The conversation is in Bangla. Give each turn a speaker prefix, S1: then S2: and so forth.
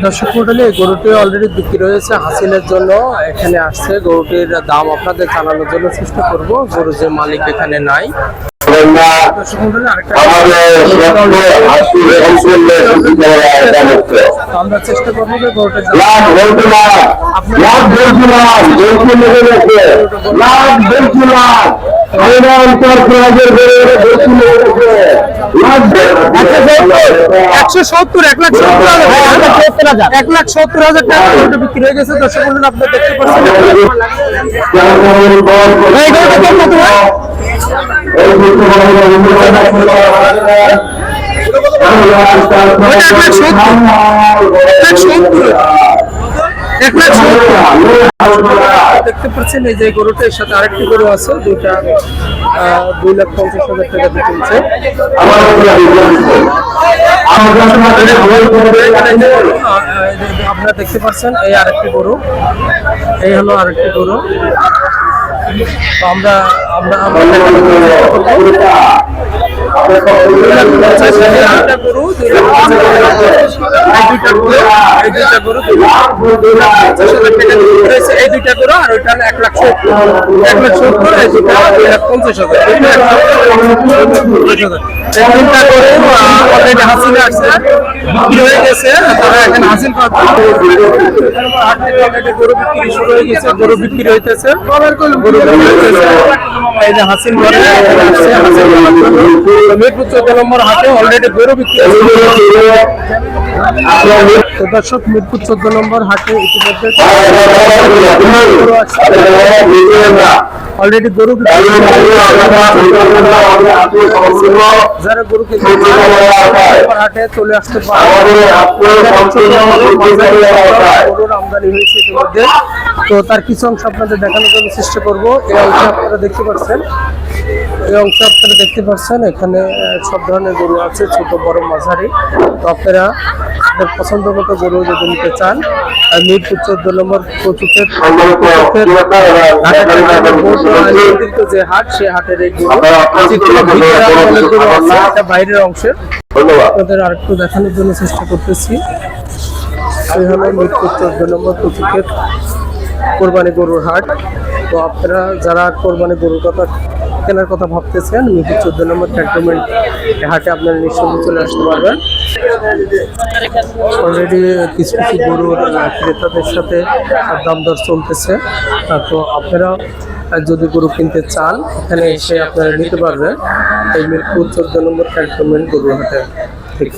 S1: দর্শক মন্ডলী, গরুটি অলরেডি বিক্রি হয়েছে হাসিলের জন্য। এখানে আসছে, গরুটির দাম আপনাদের জানানোর জন্য চেষ্টা করব। গরু যে মালিক এখানে নাই। আমরা চেষ্টা করবো যে গরুটা $1,70,000 টাকা বিক্রি হয়ে গেছে। দর্শক মন্ডলী, আপনারা দেখতে পাচ্ছেন দেখতে পাচ্ছেন এই যে গরুটার সাথে আরেকটি গরু আছে, দুইটা $2,50,000 টাকা দিয়ে কিনছে। আপনারা দেখতে পাচ্ছেন এই আরেকটি গরু, এই হলো আরেকটি গরু। আমরা আমরা এই দুইটা গরু আর ওইটা $1,70,000 হাসিল আসছে, বিক্রি হয়ে গেছে। তারা এখানে হাসিল গরু বিক্রি শুরু হয়ে গেছে, গরু বিক্রি হইতেছে। এই যে হাসিল ঘরে আসছে, মিরপুর 14 নম্বর হাটে অলরেডি গরু বিক্রি। তো দর্শক, মিরপুর 14 নম্বর হাটে ইতিমধ্যে অলরেডি গরু যারা গরু হাটে চলে আসতে পারে। গরুর আমদানি হয়েছে ইতিমধ্যে, তো তার কিছু অংশ আপনাদের দেখানোর জন্য চেষ্টা করবো। এই অংশ আপনারা দেখতে পাচ্ছেন, এখানে সব ধরনের গরু আছে, ছোট বড় মাঝারি। তো আপনারা আপনাদের পছন্দ মতো গরু যদি নিতে চান, মিরপুর 14 নম্বর যে হাট, সে হাটের এই গরু এটা বাইরের অংশের। আপনাদের আরেকটু দেখানোর জন্য চেষ্টা করতেছি। এই হলো মিরপুর 14 নম্বর প্রতীকের কোরবানি গরুর হাট। তো আপনারা যারা কোরবানি গরুর কথা কেনার কথা ভাবতেছেন, মিরপুর 14 নম্বর ক্যান্টনমেন্ট হাটে আপনারা নিঃসন্দেহে চলে আসতে পারবেন। অলরেডি কিছু কিছু গরুর ক্রেতাদের সাথে দাম দর চলতেছে। তো আপনারা যদি গরু কিনতে চান, এখানে এসে আপনারা নিতে পারবেন এই মিরপুর 14 নম্বর ক্যান্টনমেন্ট গরুর হাটে। ঠিক